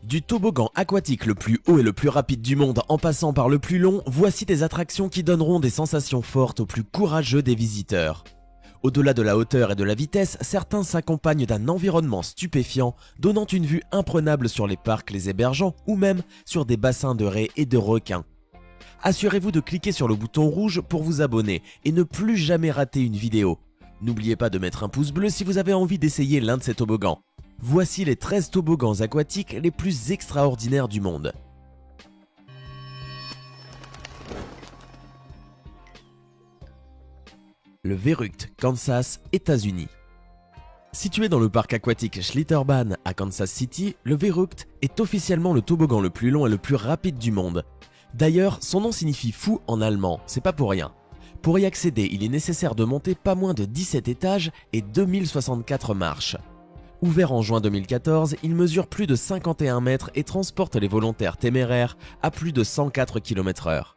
Du toboggan aquatique le plus haut et le plus rapide du monde en passant par le plus long, voici des attractions qui donneront des sensations fortes aux plus courageux des visiteurs. Au-delà de la hauteur et de la vitesse, certains s'accompagnent d'un environnement stupéfiant, donnant une vue imprenable sur les parcs les hébergeant ou même sur des bassins de raies et de requins. Assurez-vous de cliquer sur le bouton rouge pour vous abonner et ne plus jamais rater une vidéo. N'oubliez pas de mettre un pouce bleu si vous avez envie d'essayer l'un de ces toboggans. Voici les 13 toboggans aquatiques les plus extraordinaires du monde. Le Verrückt, Kansas, États-Unis. Situé dans le parc aquatique Schlitterbahn à Kansas City, le Verrückt est officiellement le toboggan le plus long et le plus rapide du monde. D'ailleurs, son nom signifie fou en allemand, c'est pas pour rien. Pour y accéder, il est nécessaire de monter pas moins de 17 étages et 2064 marches. Ouvert en juin 2014, il mesure plus de 51 mètres et transporte les volontaires téméraires à plus de 104 km/h.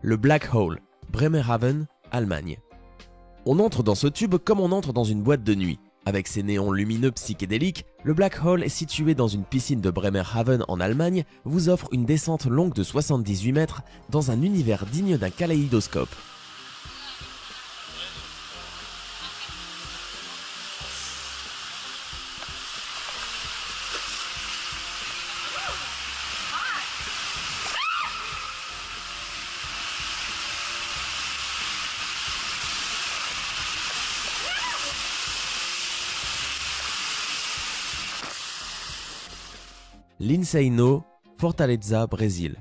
Le Black Hole, Bremerhaven, Allemagne. On entre dans ce tube comme on entre dans une boîte de nuit. Avec ses néons lumineux psychédéliques, le Black Hole est situé dans une piscine de Bremerhaven en Allemagne, vous offre une descente longue de 78 mètres dans un univers digne d'un kaléidoscope. L'Inseino, Fortaleza, Brésil.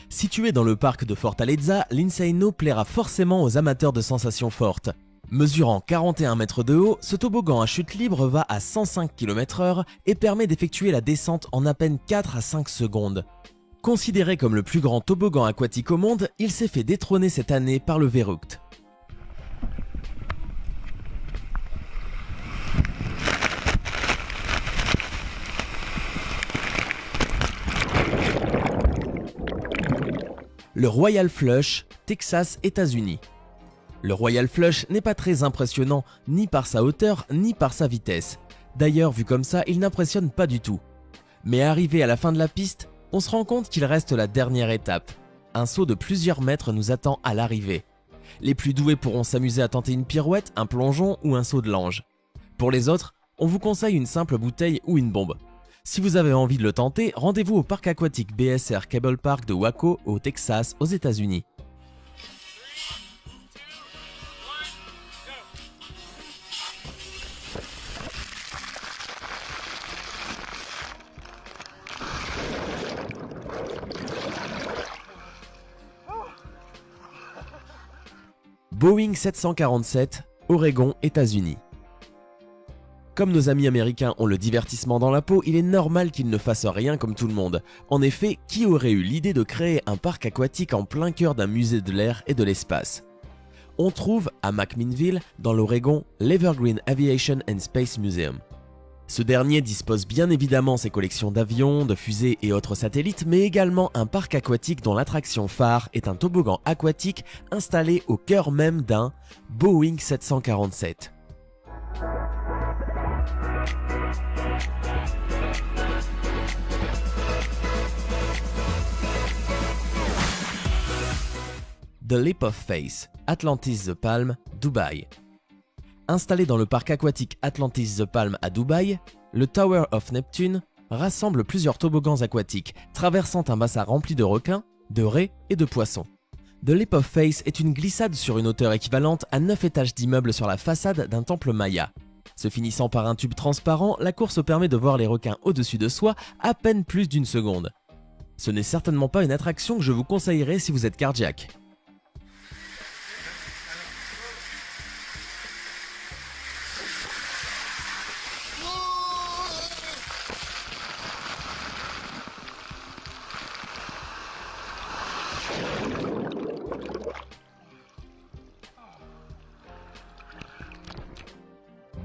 Situé dans le parc de Fortaleza, l'Inseino plaira forcément aux amateurs de sensations fortes. Mesurant 41 mètres de haut, ce toboggan à chute libre va à 105 km/h et permet d'effectuer la descente en à peine 4 à 5 secondes. Considéré comme le plus grand toboggan aquatique au monde, il s'est fait détrôner cette année par le Verrückt. Le Royal Flush, Texas, États-Unis. Le Royal Flush n'est pas très impressionnant ni par sa hauteur ni par sa vitesse. D'ailleurs, vu comme ça, il n'impressionne pas du tout. Mais arrivé à la fin de la piste, on se rend compte qu'il reste la dernière étape. Un saut de plusieurs mètres nous attend à l'arrivée. Les plus doués pourront s'amuser à tenter une pirouette, un plongeon ou un saut de l'ange. Pour les autres, on vous conseille une simple bouteille ou une bombe. Si vous avez envie de le tenter, rendez-vous au parc aquatique BSR Cable Park de Waco, au Texas, aux États-Unis. Boeing 747, Oregon, États-Unis. Comme nos amis américains ont le divertissement dans la peau, il est normal qu'ils ne fassent rien comme tout le monde. En effet, qui aurait eu l'idée de créer un parc aquatique en plein cœur d'un musée de l'air et de l'espace? On trouve à McMinnville, dans l'Oregon, l'Evergreen Aviation and Space Museum. Ce dernier dispose bien évidemment ses collections d'avions, de fusées et autres satellites, mais également un parc aquatique dont l'attraction phare est un toboggan aquatique installé au cœur même d'un Boeing 747. The Leap of Faith, Atlantis The Palm, Dubaï. Installé dans le parc aquatique Atlantis The Palm à Dubaï, le Tower of Neptune rassemble plusieurs toboggans aquatiques, traversant un bassin rempli de requins, de raies et de poissons. The Leap of Faith est une glissade sur une hauteur équivalente à 9 étages d'immeubles sur la façade d'un temple maya. Se finissant par un tube transparent, la course permet de voir les requins au-dessus de soi à peine plus d'une seconde. Ce n'est certainement pas une attraction que je vous conseillerais si vous êtes cardiaque.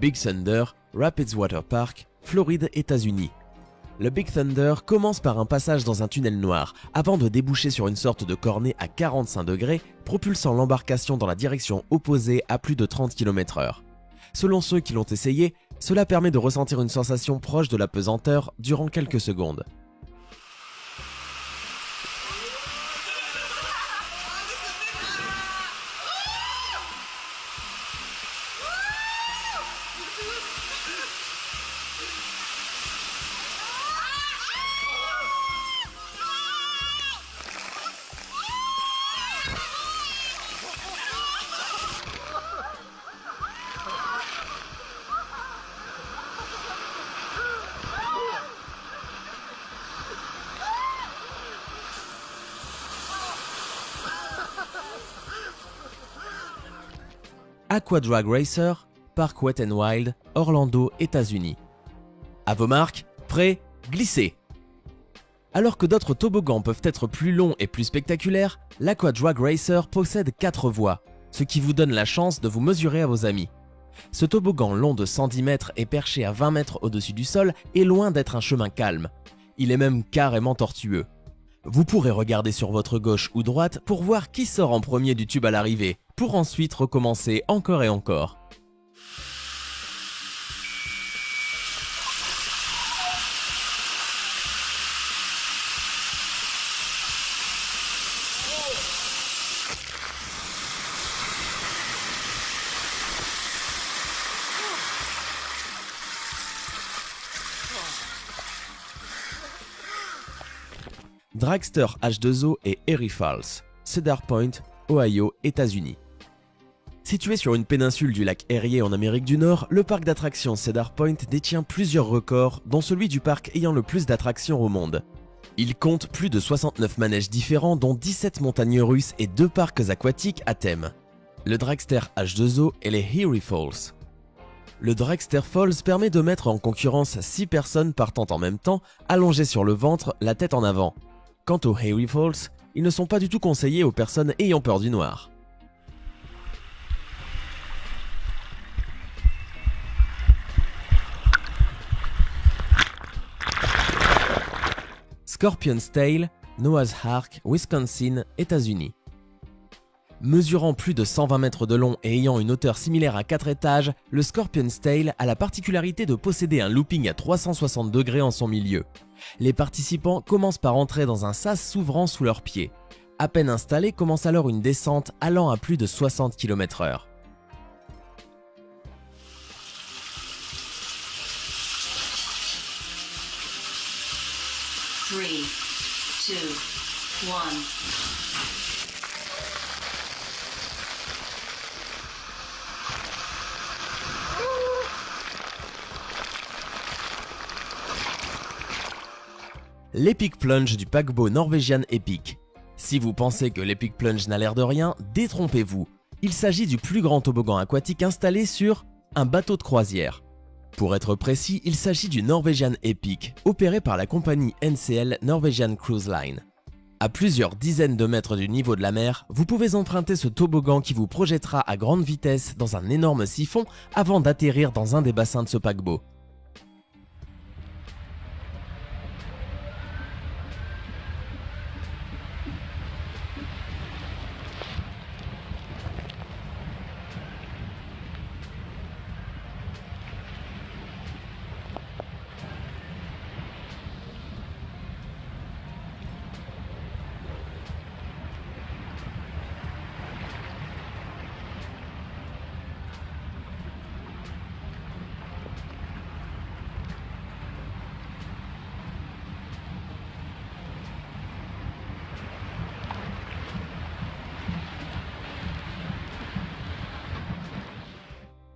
Big Thunder, Rapids Water Park, Floride, États-Unis. Le Big Thunder commence par un passage dans un tunnel noir, avant de déboucher sur une sorte de cornet à 45 degrés, propulsant l'embarcation dans la direction opposée à plus de 30 km/h. Selon ceux qui l'ont essayé, cela permet de ressentir une sensation proche de la pesanteur durant quelques secondes. Aqua Drag Racer, Park Wet n Wild, Orlando, États-Unis. À vos marques, prêts, glissez! Alors que d'autres toboggans peuvent être plus longs et plus spectaculaires, l'Aqua Drag Racer possède 4 voies, ce qui vous donne la chance de vous mesurer à vos amis. Ce toboggan long de 110 mètres et perché à 20 mètres au-dessus du sol est loin d'être un chemin calme. Il est même carrément tortueux. Vous pourrez regarder sur votre gauche ou droite pour voir qui sort en premier du tube à l'arrivée, pour ensuite recommencer encore et encore. Dragster H2O et Erie Falls, Cedar Point, Ohio, États-Unis. Situé sur une péninsule du lac Erie en Amérique du Nord, le parc d'attractions Cedar Point détient plusieurs records, dont celui du parc ayant le plus d'attractions au monde. Il compte plus de 69 manèges différents, dont 17 montagnes russes et 2 parcs aquatiques à thème. Le Dragster H2O et les Erie Falls. Le Dragster Falls permet de mettre en concurrence 6 personnes partant en même temps, allongées sur le ventre, la tête en avant. Quant aux Erie Falls, ils ne sont pas du tout conseillés aux personnes ayant peur du noir. Scorpion's Tail, Noah's Ark, Wisconsin, États-Unis. Mesurant plus de 120 mètres de long et ayant une hauteur similaire à 4 étages, le Scorpion's Tail a la particularité de posséder un looping à 360 degrés en son milieu. Les participants commencent par entrer dans un sas s'ouvrant sous leurs pieds. À peine installés, commence alors une descente allant à plus de 60 km/h. Three, two, one. L'Epic Plunge du paquebot Norwegian Epic. Si vous pensez que l'Epic Plunge n'a l'air de rien, détrompez-vous. Il s'agit du plus grand toboggan aquatique installé sur un bateau de croisière. Pour être précis, il s'agit du Norwegian Epic, opéré par la compagnie NCL Norwegian Cruise Line. À plusieurs dizaines de mètres du niveau de la mer, vous pouvez emprunter ce toboggan qui vous projettera à grande vitesse dans un énorme siphon avant d'atterrir dans un des bassins de ce paquebot.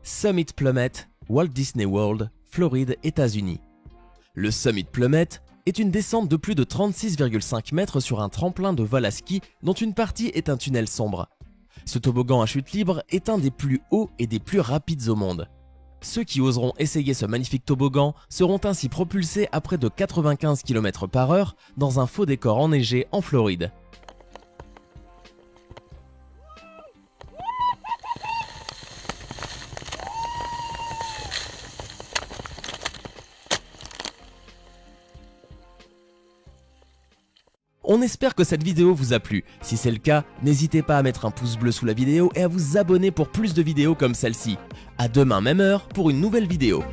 Summit Plummet, Walt Disney World, Floride, États-Unis. Le Summit Plummet est une descente de plus de 36,5 mètres sur un tremplin de vol à ski dont une partie est un tunnel sombre. Ce toboggan à chute libre est un des plus hauts et des plus rapides au monde. Ceux qui oseront essayer ce magnifique toboggan seront ainsi propulsés à près de 95 km/h dans un faux décor enneigé en Floride. On espère que cette vidéo vous a plu. Si c'est le cas, n'hésitez pas à mettre un pouce bleu sous la vidéo et à vous abonner pour plus de vidéos comme celle-ci. À demain même heure pour une nouvelle vidéo.